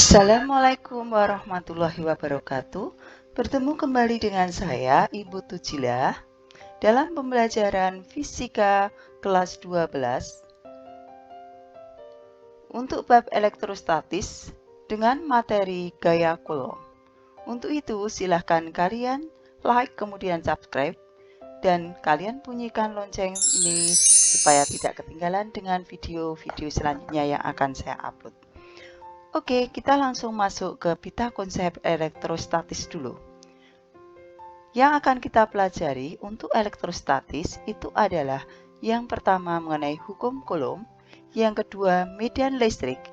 Assalamualaikum warahmatullahi wabarakatuh. Bertemu kembali dengan saya, Ibu Tujilah, dalam pembelajaran Fisika kelas 12 untuk bab elektrostatis dengan materi gaya Coulomb. Untuk itu, silahkan kalian like kemudian subscribe dan kalian bunyikan lonceng ini supaya tidak ketinggalan dengan video-video selanjutnya yang akan saya upload. Oke, kita langsung masuk ke pita konsep elektrostatis dulu. Yang akan kita pelajari untuk elektrostatis itu adalah yang pertama mengenai hukum Coulomb, yang kedua medan listrik,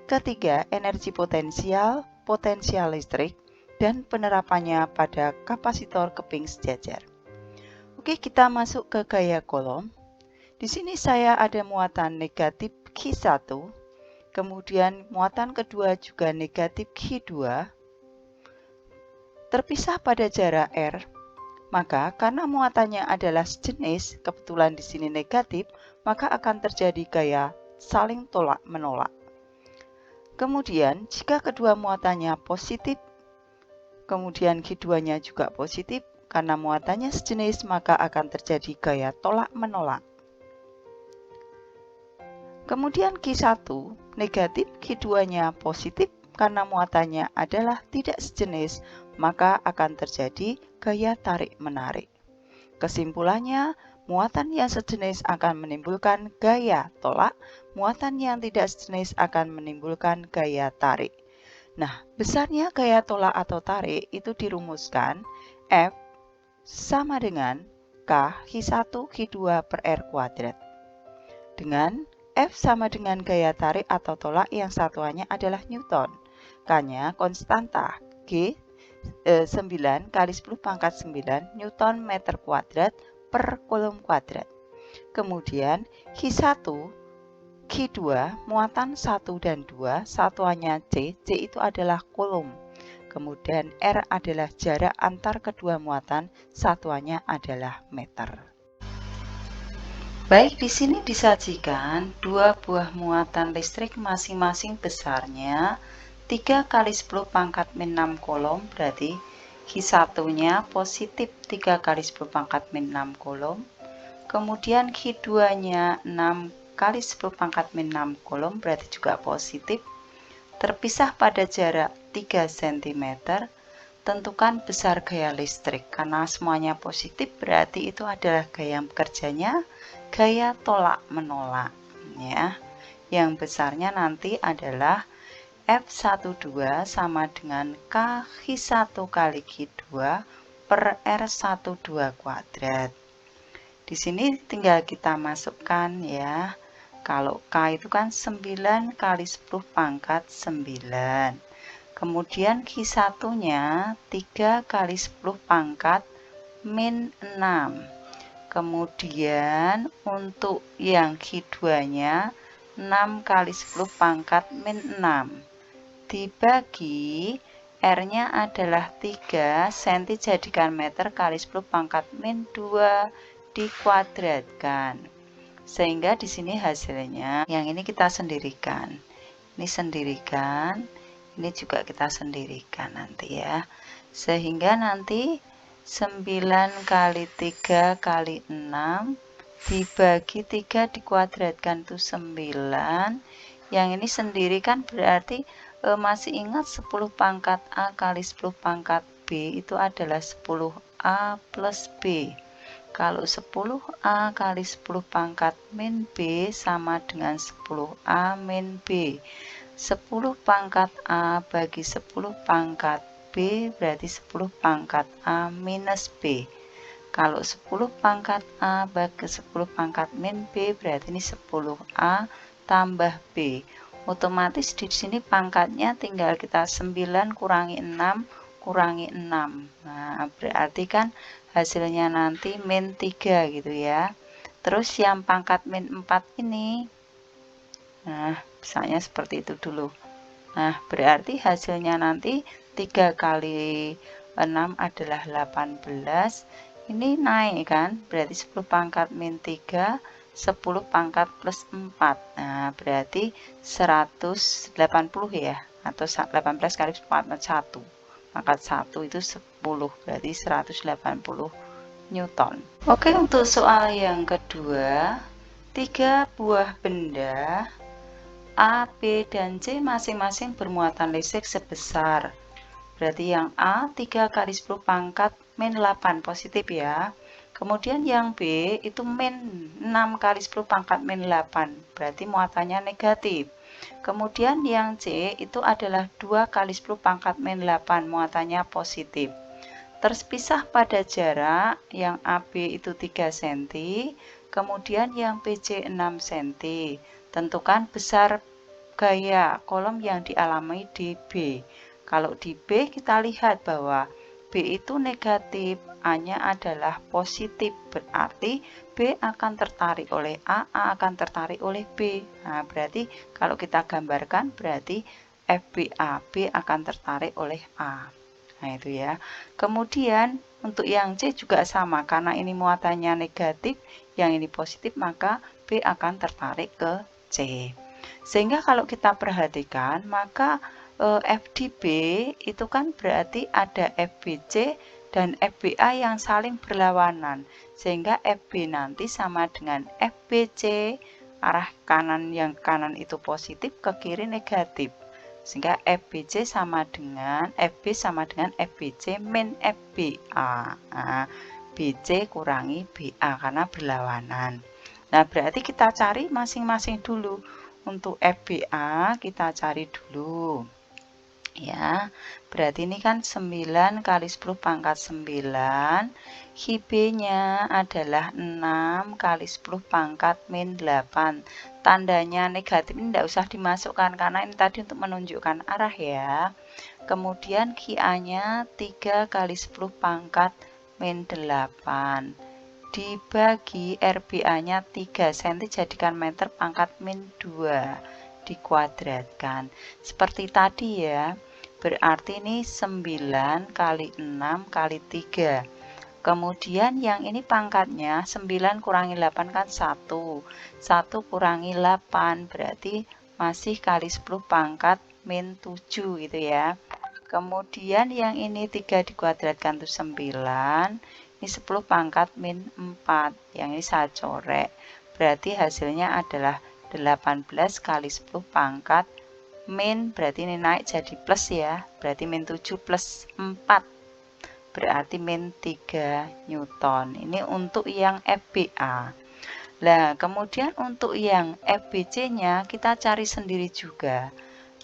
ketiga energi potensial, potensial listrik, dan penerapannya pada kapasitor keping sejajar. Oke, kita masuk ke gaya Coulomb. Di sini saya ada muatan negatif Q1, kemudian muatan kedua juga negatif Q2, terpisah pada jarak R. Maka karena muatannya adalah sejenis, kebetulan di sini negatif, maka akan terjadi gaya saling tolak-menolak. Kemudian jika kedua muatannya positif, kemudian Q2-nya juga positif, karena muatannya sejenis, maka akan terjadi gaya tolak-menolak. Kemudian Q1 negatif, Q2-nya positif, karena muatannya adalah tidak sejenis, maka akan terjadi gaya tarik-menarik. Kesimpulannya, muatan yang sejenis akan menimbulkan gaya tolak, muatan yang tidak sejenis akan menimbulkan gaya tarik. Nah, besarnya gaya tolak atau tarik itu dirumuskan F sama dengan K Q1 Q2 per R kuadrat. Dengan F sama dengan gaya tarik atau tolak yang satuannya adalah Newton. K-nya konstanta G 9 kali 10 pangkat 9 Newton meter kuadrat per Coulomb kuadrat. Kemudian Q1 Q2 muatan 1 dan 2 satuannya C itu adalah Coulomb. Kemudian R adalah jarak antar kedua muatan, satuannya adalah meter. Baik, di sini disajikan dua buah muatan listrik masing-masing besarnya 3 kali 10 pangkat min 6 Coulomb, berarti Q1-nya positif 3 kali 10 pangkat min 6 Coulomb. Kemudian Q2-nya 6 kali 10 pangkat min 6 Coulomb, berarti juga positif. Terpisah pada jarak 3 cm. Tentukan besar gaya listrik. Karena semuanya positif, berarti itu adalah gaya bekerjanya gaya tolak-menolak. Ya. Yang besarnya nanti adalah F12 sama dengan K Q1 kali Q2 per R12 kuadrat. Di sini tinggal kita masukkan ya. Kalau K itu kan 9 kali 10 pangkat 9. Kemudian Q1-nya 3 kali 10 pangkat min 6. Kemudian untuk yang Q2-nya 6 kali 10 pangkat min 6. Dibagi R-nya adalah 3 cm jadikan meter kali 10 pangkat min 2 dikuadratkan. Sehingga di sini hasilnya yang ini kita sendirikan. Ini sendirikan, ini juga kita sendirikan nanti ya. Sehingga nanti 9 kali 3 kali 6 dibagi 3 dikuadratkan itu 9. Yang ini sendiri kan berarti masih ingat 10 pangkat A kali 10 pangkat B itu adalah 10A plus B. Kalau 10A kali 10 pangkat min B sama dengan 10A min B. 10 pangkat A bagi 10 pangkat B berarti 10 pangkat A minus B. Kalau 10 pangkat A bagi 10 pangkat min B berarti ini 10A tambah B. Otomatis di sini pangkatnya tinggal kita 9 kurangi 6 kurangi 6. Nah, berarti kan hasilnya nanti min 3 gitu ya. Terus yang pangkat min 4 ini, nah misalnya seperti itu dulu. Nah, berarti hasilnya nanti 3 kali 6 adalah 18. Ini naik kan, berarti 10 pangkat min 3, 10 pangkat plus 4. Nah, berarti 180 ya. atau 18 kali pangkat 1. Pangkat 1 itu 10, berarti 180 Newton. Oke, untuk soal yang kedua, 3 buah benda A, B, dan C masing-masing bermuatan listrik sebesar. Berarti yang A 3 kali 10 pangkat min 8 positif ya. Kemudian yang B itu min 6 kali 10 pangkat min 8. Berarti muatannya negatif. Kemudian yang C itu adalah 2 kali 10 pangkat min 8. Muatannya positif. Terpisah pada jarak yang AB itu 3 cm, kemudian yang BC 6 cm. Tentukan besar gaya kolom yang dialami di B. Kalau di B kita lihat bahwa B itu negatif, A-nya adalah positif, berarti B akan tertarik oleh A akan tertarik oleh B. Nah, berarti kalau kita gambarkan berarti FBAB akan tertarik oleh A. Nah, itu ya. Kemudian untuk yang C juga sama, karena ini muatannya negatif, yang ini positif, maka B akan tertarik ke C. Sehingga kalau kita perhatikan, maka FDB itu kan berarti ada FBC dan FBA yang saling berlawanan. Sehingga FB nanti sama dengan FBC, arah kanan yang kanan itu positif, ke kiri negatif. Sehingga FBC sama dengan FB sama dengan FBC min FBA. Nah, BC kurangi BA karena berlawanan. Nah, berarti kita cari masing-masing dulu. Untuk FBA kita cari dulu. Ya, berarti ini kan 9 kali 10 pangkat 9. HB-nya adalah 6 kali 10 pangkat min 8. Tandanya negatif ini tidak usah dimasukkan karena ini tadi untuk menunjukkan arah ya. Kemudian QA-nya 3 kali 10 pangkat min 8. Dibagi RBA-nya 3 cm jadikan meter pangkat min 2 dikuadratkan. Seperti tadi ya. Berarti ini 9 kali 6 kali 3. Kemudian yang ini pangkatnya 9 kurangi 8 kan 1. 1 kurangi 8 berarti masih kali 10 pangkat min 7 gitu ya. Kemudian yang ini 3 dikuadratkan itu 9. Ini 10 pangkat min 4. Yang ini saya corek. Berarti hasilnya adalah 18 kali 10 pangkat min, berarti ini naik jadi plus ya. Berarti min 7 plus 4. Berarti min 3 Newton. Ini untuk yang FBA. Nah, kemudian untuk yang FBC-nya kita cari sendiri juga.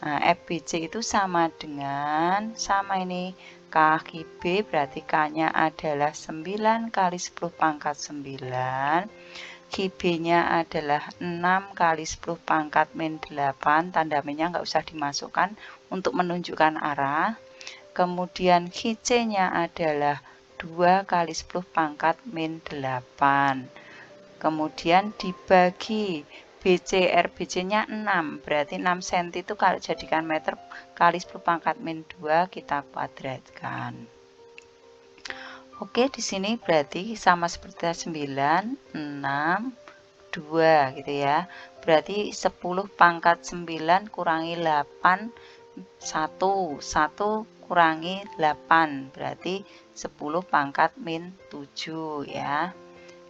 Nah, FBC itu sama dengan, sama ini, kaki B, berarti K-nya adalah 9 kali 10 pangkat 9. QB-nya adalah 6 kali 10 pangkat min 8. Tanda minnya nggak usah dimasukkan untuk menunjukkan arah. Kemudian QC-nya adalah 2 kali 10 pangkat min 8. Kemudian dibagi BC, RBC-nya 6. Berarti 6 cm itu kalau jadikan meter kali 10 pangkat min 2 kita kuadratkan. Oke, di sini berarti sama seperti 9, 6, 2 gitu ya. Berarti 10 pangkat 9 kurangi 8, 1 kurangi 8 berarti 10 pangkat min 7 ya.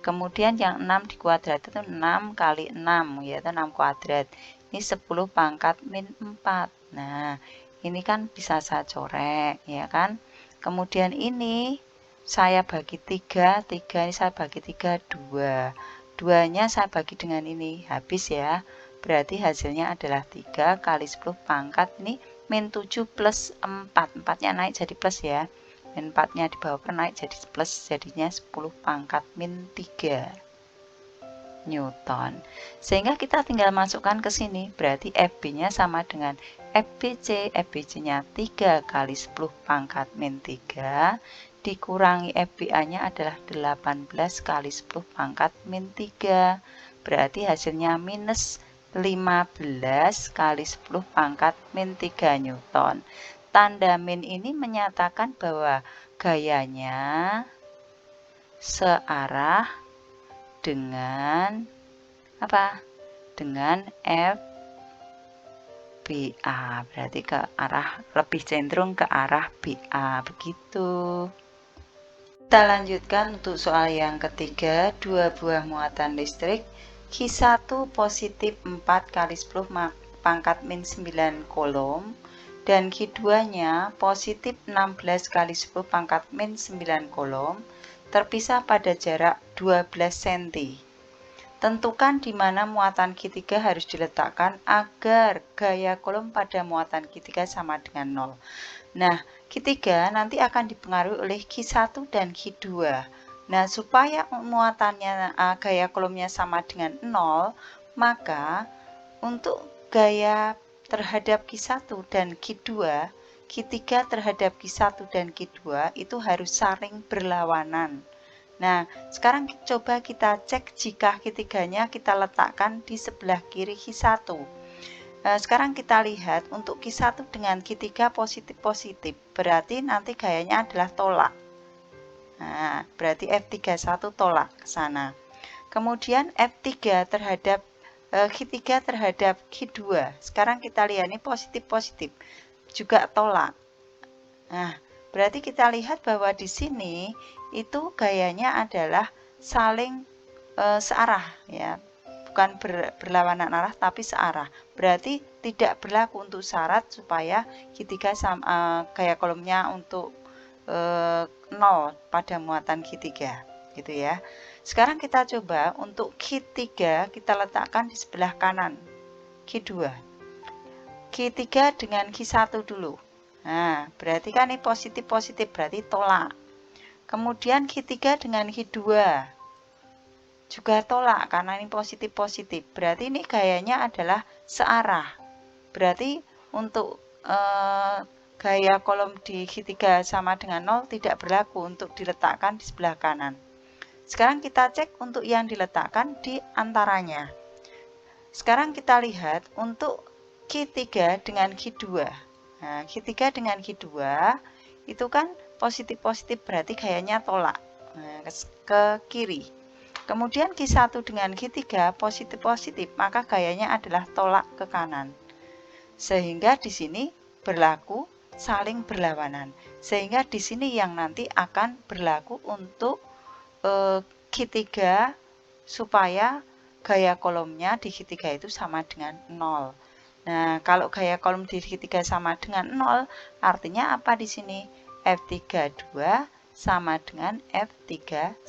Kemudian yang 6 dikuadrat itu 6 kali 6 yaitu 6 kuadrat. Ini 10 pangkat min 4. Nah, ini kan bisa saya coret ya kan. Kemudian ini saya bagi 3 ini saya bagi 3 2. 2-nya saya bagi dengan ini, habis ya. Berarti hasilnya adalah 3 kali 10 pangkat ini min 7 plus 4. 4-nya naik jadi plus ya. Min 4-nya di bawah naik jadi plus, jadinya 10 pangkat min 3 Newton. Sehingga kita tinggal masukkan ke sini. Berarti FB-nya sama dengan FBC. FBC-nya 3 kali 10 pangkat min 3. Dikurangi FBA-nya adalah 18 kali 10 pangkat min 3. Berarti hasilnya minus 15 kali 10 pangkat min 3 Newton. Tanda min ini menyatakan bahwa gayanya searah dengan apa? Dengan BA, berarti ke arah, lebih cenderung ke arah BA, begitu. Kita lanjutkan untuk soal yang ketiga, dua buah muatan listrik, Q1 positif 4 kali 10 pangkat min 9 kolom, dan Q2-nya positif 16 kali 10 pangkat min 9 kolom, terpisah pada jarak 12 cm. Tentukan di mana muatan Q3 harus diletakkan agar gaya kolom pada muatan Q3 sama dengan 0. Nah, Q3 nanti akan dipengaruhi oleh Q1 dan Q2. Nah, supaya muatannya gaya kolomnya sama dengan 0, maka untuk gaya terhadap Q1 dan Q2, Q3 terhadap Q1 dan Q2 itu harus saling berlawanan. Nah, sekarang coba kita cek jika Q3-nya kita letakkan di sebelah kiri Q1. Sekarang kita lihat untuk Q1 dengan Q3 positif-positif, berarti nanti gayanya adalah tolak. Nah, berarti F31 tolak ke sana. Kemudian F3 terhadap Q3 terhadap Q2. Sekarang kita lihat ini positif-positif, juga tolak. Nah, berarti kita lihat bahwa di sini itu gayanya adalah saling searah ya, bukan berlawanan arah tapi searah. Berarti tidak berlaku untuk syarat supaya Q3 sama gaya kolomnya untuk 0 pada muatan Q3 gitu ya. Sekarang kita coba untuk Q3 kita letakkan di sebelah kanan Q2. Q3 dengan Q1 dulu. Nah, berarti kan ini positif-positif, berarti tolak. Kemudian Q3 dengan Q2 juga tolak karena ini positif-positif. Berarti ini gayanya adalah searah. Berarti untuk gaya kolom di Q3 sama dengan 0 tidak berlaku untuk diletakkan di sebelah kanan. Sekarang kita cek untuk yang diletakkan di antaranya. Sekarang kita lihat untuk Q3 dengan Q2. Nah, Q3 dengan Q2 itu kan positif-positif, berarti gayanya tolak ke kiri. Kemudian Q1 dengan Q3 positif-positif, maka gayanya adalah tolak ke kanan. Sehingga di sini berlaku saling berlawanan. Sehingga di sini yang nanti akan berlaku untuk Q3 supaya gaya kolomnya di Q3 itu sama dengan 0. Nah, kalau gaya kolom di Q3 sama dengan 0, artinya apa di sini? F32 sama dengan F31.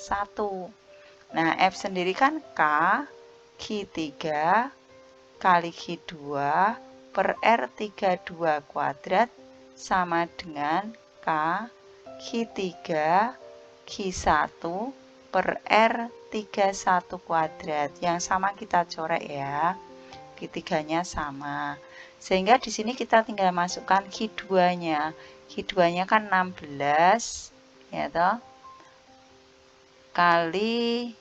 Nah, F sendiri kan K, Q3 kali Q2 per R32 kuadrat sama dengan K, Q3 Q1 per R31 kuadrat. Yang sama kita coret ya. Q3-nya sama. Sehingga di sini kita tinggal masukkan Q2-nya. Q2-nya kan 16 ya toh. Kali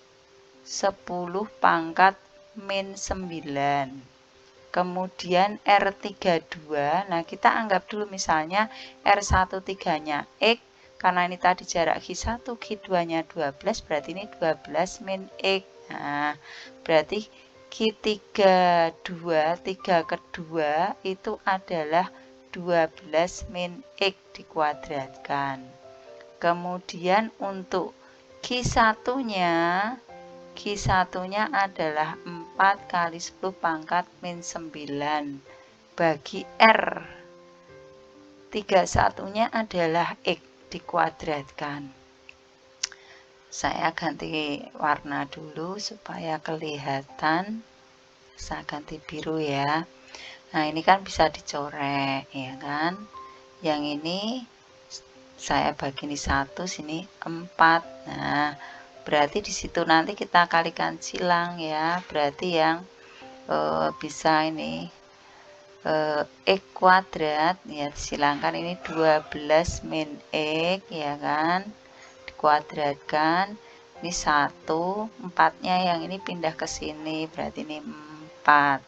10 pangkat min 9. Kemudian R32. Nah, kita anggap dulu misalnya R13-nya X karena ini tadi jarak Q1, Q2-nya 12, berarti ini 12 min X. Nah, berarti Q3 2, 3 kedua itu adalah 12 min X dikuadratkan. Kemudian untuk Q1-nya adalah 4 kali 10 pangkat min 9 bagi R. 31-nya adalah X dikuadratkan. Saya ganti warna dulu supaya kelihatan. Saya ganti biru ya. Nah, ini kan bisa dicoret ya kan. Yang ini saya bagi ini 1, sini 4. Nah, berarti di situ nanti kita kalikan silang ya. Berarti yang bisa ini X kuadrat ya, disilangkan ini 12 min X ya kan, dikuadratkan ini 1, 4-nya yang ini pindah ke sini, berarti ini 4.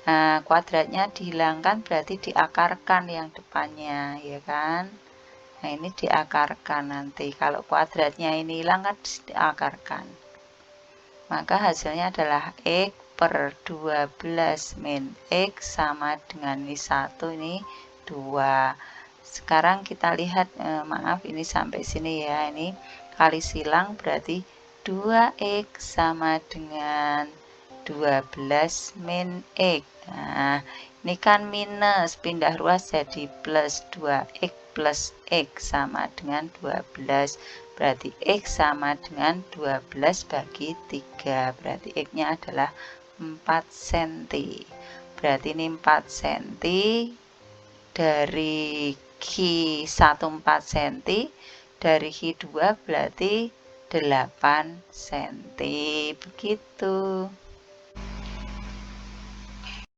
Nah, kuadratnya dihilangkan berarti diakarkan yang depannya ya kan. Nah, ini diakarkan nanti. Kalau kuadratnya ini hilang kan diakarkan. Maka hasilnya adalah X per 12 min X sama dengan ini 1, ini 2. Sekarang kita lihat, maaf ini sampai sini ya, ini kali silang berarti 2X sama dengan 12 min X. Nah, ini kan minus, pindah ruas jadi plus 2X plus X sama dengan 12. Berarti X sama dengan 12 bagi 3. Berarti X-nya adalah 4 cm. Berarti ini 4 cm. Dari Q1 4 cm. Dari Q2 berarti 8 cm. Begitu.